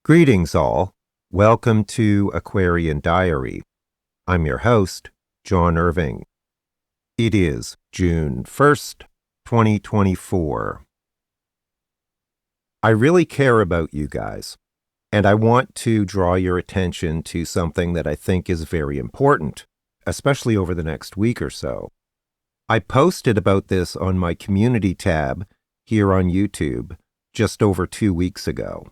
Greetings all. Welcome to Aquarian Diary. I'm your host, John Irving. It is June 1st, 2024. I really care about you guys, and I want to draw your attention to something that I think is very important, especially over the next week or so. I posted about this on my community tab here on YouTube just over 2 weeks ago.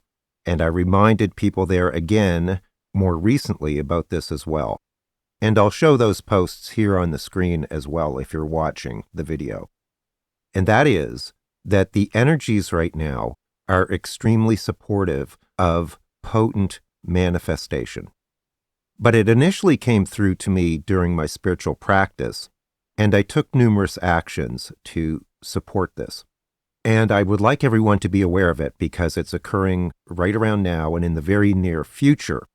And I reminded people there again more recently about this as well. And I'll show those posts here on the screen as well if you're watching the video. And that is that the energies right now are extremely supportive of potent manifestation. But it initially came through to me during my spiritual practice, and I took numerous actions to support this. And I would like everyone to be aware of it because it's occurring right around now and in the very near future.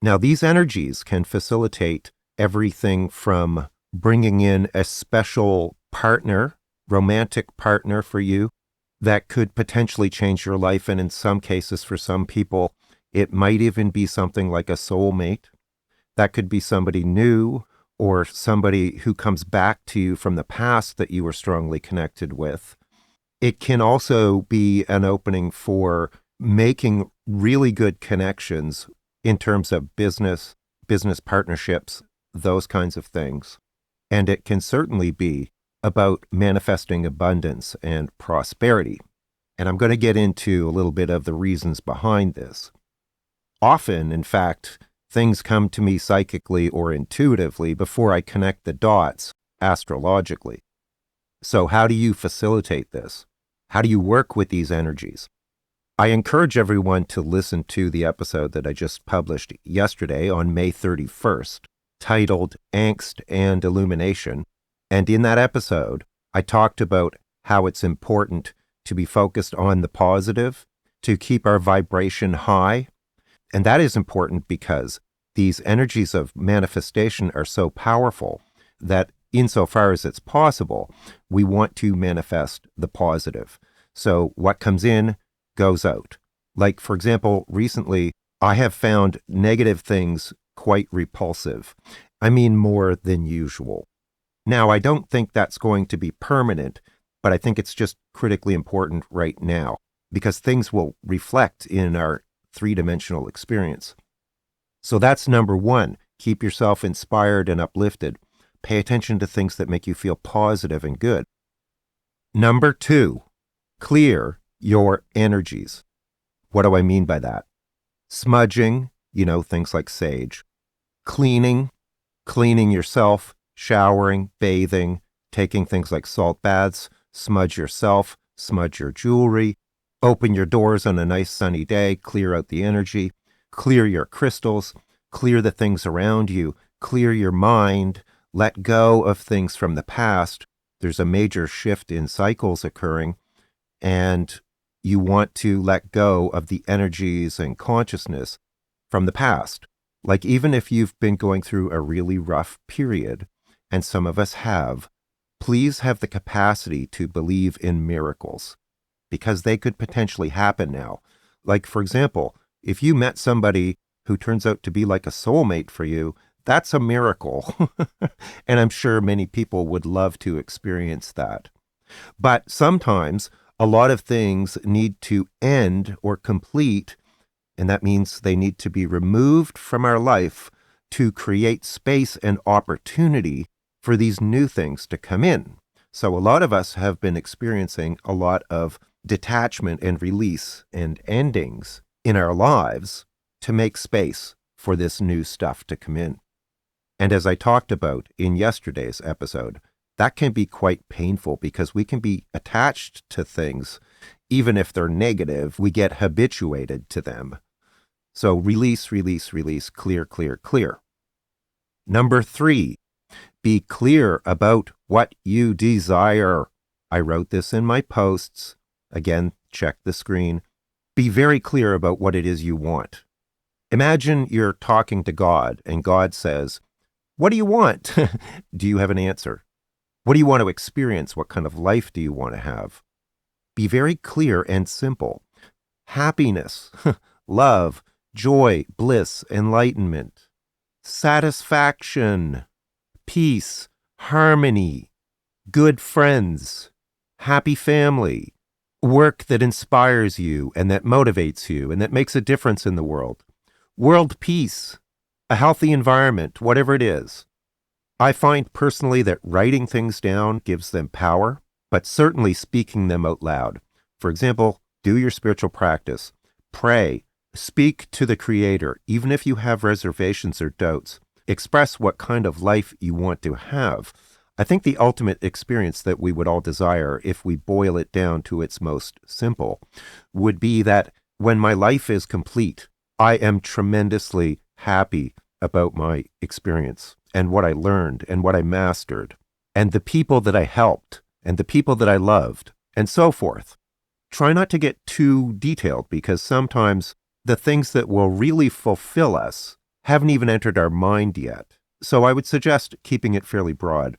Now, these energies can facilitate everything from bringing in a special partner, romantic partner for you that could potentially change your life. And in some cases, for some people, it might even be something like a soulmate. That could be somebody new or somebody who comes back to you from the past that you were strongly connected with. It can also be an opening for making really good connections in terms of business partnerships, those kinds of things. And it can certainly be about manifesting abundance and prosperity. And I'm going to get into a little bit of the reasons behind this. Often, in fact, things come to me psychically or intuitively before I connect the dots astrologically. So how do you facilitate this? How do you work with these energies? I encourage everyone to listen to the episode that I just published yesterday on May 31st, titled Angst and Illumination. And in that episode, I talked about how it's important to be focused on the positive, to keep our vibration high. And that is important because these energies of manifestation are so powerful that insofar as it's possible, we want to manifest the positive. So what comes in goes out. Like, for example, recently, I have found negative things quite repulsive. I mean, more than usual. Now, I don't think that's going to be permanent, but I think it's just critically important right now because things will reflect in our three-dimensional experience. So that's number one. Keep yourself inspired and uplifted. Pay attention to things that make you feel positive and good. Number two, clear your energies. What do I mean by that? Smudging, things like sage. Cleaning yourself, showering, bathing, taking things like salt baths, smudge yourself, smudge your jewelry, open your doors on a nice sunny day, clear out the energy, clear your crystals, clear the things around you, clear your mind, let go of things from the past. There's a major shift in cycles occurring, and you want to let go of the energies and consciousness from the past. Like even if you've been going through a really rough period, and some of us have, please have the capacity to believe in miracles, because they could potentially happen now. Like, for example, if you met somebody who turns out to be like a soulmate for you, that's a miracle. And I'm sure many people would love to experience that. But sometimes a lot of things need to end or complete, and that means they need to be removed from our life to create space and opportunity for these new things to come in. So a lot of us have been experiencing a lot of detachment and release and endings in our lives to make space for this new stuff to come in. And as I talked about in yesterday's episode, that can be quite painful because we can be attached to things. Even if they're negative, we get habituated to them. So release, clear, clear, clear. Number three, be clear about what you desire. I wrote this in my posts. Again, check the screen. Be very clear about what it is you want. Imagine you're talking to God and God says, "What do you want?" Do you have an answer? What do you want to experience? What kind of life do you want to have? Be very clear and simple. Happiness, love, joy, bliss, enlightenment, satisfaction, peace, harmony, good friends, happy family, work that inspires you and that motivates you and that makes a difference in the world peace, a healthy environment, whatever it is. I find personally that writing things down gives them power, but certainly speaking them out loud. For example, do your spiritual practice, pray, speak to the Creator, even if you have reservations or doubts. Express what kind of life you want to have. I think the ultimate experience that we would all desire, if we boil it down to its most simple, would be that when my life is complete, I am tremendously happy about my experience and what I learned and what I mastered and the people that I helped and the people that I loved and so forth. Try not to get too detailed because sometimes the things that will really fulfill us haven't even entered our mind yet. So I would suggest keeping it fairly broad.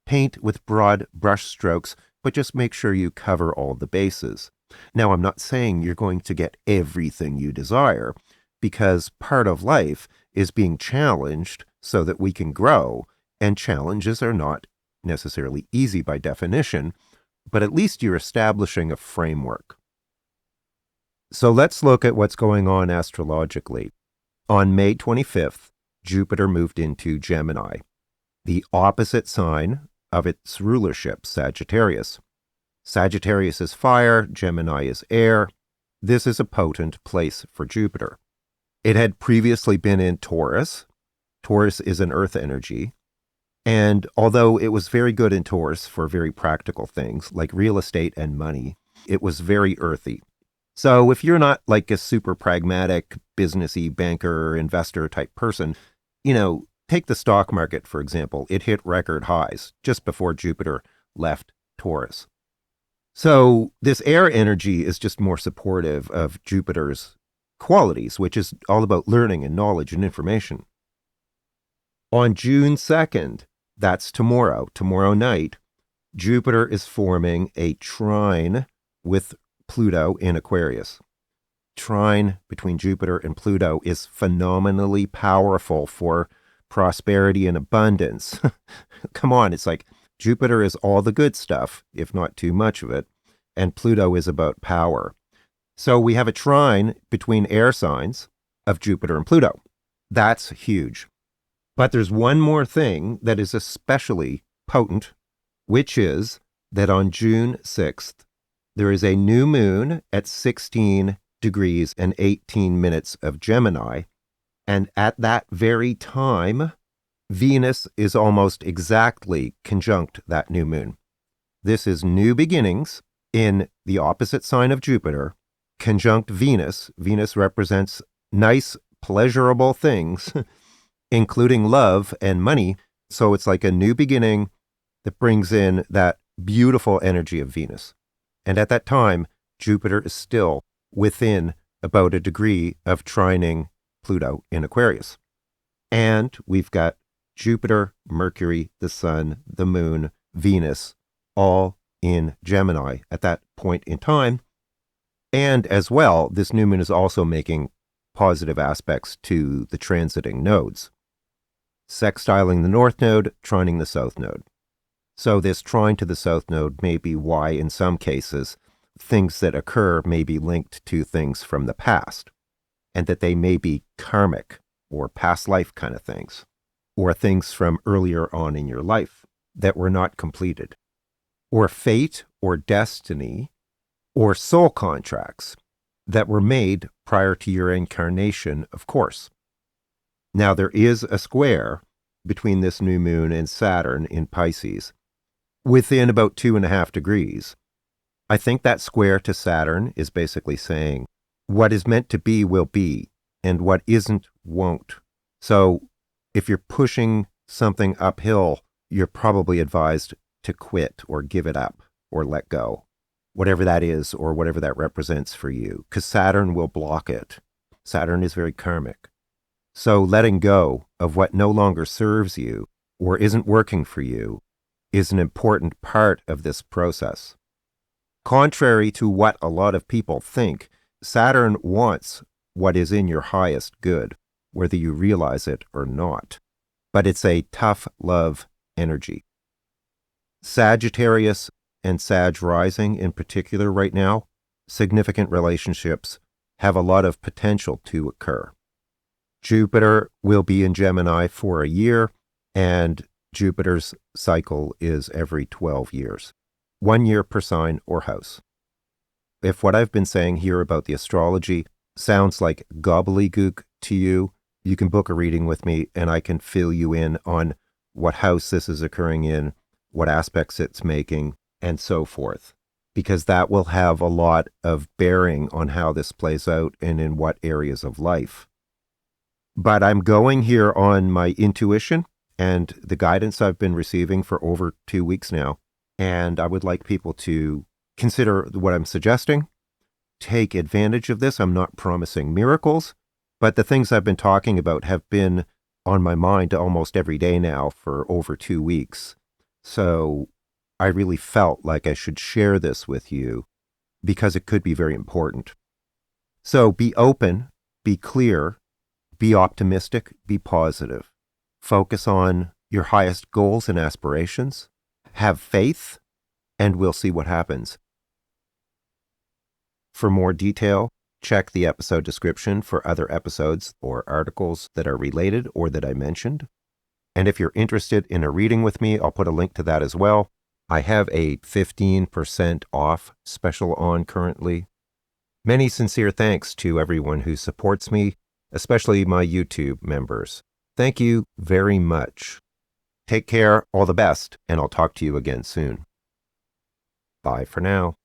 Paint with broad brush strokes, but just make sure you cover all the bases. Now, I'm not saying you're going to get everything you desire, because part of life is being challenged so that we can grow, and challenges are not necessarily easy by definition, but at least you're establishing a framework. So let's look at what's going on astrologically. On May 25th, Jupiter moved into Gemini, the opposite sign of its rulership, Sagittarius. Sagittarius is fire, Gemini is air. This is a potent place for Jupiter. It had previously been in Taurus. Taurus is an earth energy. And although it was very good in Taurus for very practical things like real estate and money, it was very earthy. So if you're not like a super pragmatic, businessy, banker, investor type person, take the stock market, for example. It hit record highs just before Jupiter left Taurus. So this air energy is just more supportive of Jupiter's qualities, which is all about learning and knowledge and information. On June 2nd, that's tomorrow night, Jupiter is forming a trine with Pluto in Aquarius. Trine between Jupiter and Pluto is phenomenally powerful for prosperity and abundance. Come on, it's like Jupiter is all the good stuff, if not too much of it, and Pluto is about power. So we have a trine between air signs of Jupiter and Pluto. That's huge. But there's one more thing that is especially potent, which is that on June 6th, there is a new moon at 16 degrees and 18 minutes of Gemini. And at that very time, Venus is almost exactly conjunct that new moon. This is new beginnings in the opposite sign of Jupiter, conjunct Venus. Venus represents nice, pleasurable things, including love and money. So it's like a new beginning that brings in that beautiful energy of Venus. And at that time, Jupiter is still within about a degree of trining Pluto in Aquarius. And we've got Jupiter, Mercury, the Sun, the Moon, Venus, all in Gemini at that point in time. And as well, this new moon is also making positive aspects to the transiting nodes. Sextiling the north node, trining the south node. So this trine to the south node may be why, in some cases, things that occur may be linked to things from the past, and that they may be karmic or past life kind of things, or things from earlier on in your life that were not completed, or fate or destiny, or soul contracts that were made prior to your incarnation, of course. Now, there is a square between this new moon and Saturn in Pisces, within about 2.5 degrees. I think that square to Saturn is basically saying, what is meant to be will be, and what isn't won't. So if you're pushing something uphill, you're probably advised to quit or give it up or let go, whatever that is or whatever that represents for you, because Saturn will block it. Saturn is very karmic. So letting go of what no longer serves you or isn't working for you is an important part of this process. Contrary to what a lot of people think, Saturn wants what is in your highest good, whether you realize it or not. But it's a tough love energy. Sagittarius and Sag rising in particular right now, significant relationships have a lot of potential to occur. Jupiter will be in Gemini for a year, and Jupiter's cycle is every 12 years. 1 year per sign or house. If what I've been saying here about the astrology sounds like gobbledygook to you, you can book a reading with me and I can fill you in on what house this is occurring in, what aspects it's making, and so forth, because that will have a lot of bearing on how this plays out and in what areas of life. But I'm going here on my intuition and the guidance I've been receiving for over 2 weeks now, and I would like people to consider what I'm suggesting. Take advantage of this. I'm not promising miracles, but the things I've been talking about have been on my mind almost every day now for over 2 weeks. So I really felt like I should share this with you because it could be very important. So be open, be clear, be optimistic, be positive. Focus on your highest goals and aspirations. Have faith, and we'll see what happens. For more detail, check the episode description for other episodes or articles that are related or that I mentioned. And if you're interested in a reading with me, I'll put a link to that as well. I have a 15% off special on currently. Many sincere thanks to everyone who supports me, especially my YouTube members. Thank you very much. Take care, all the best, and I'll talk to you again soon. Bye for now.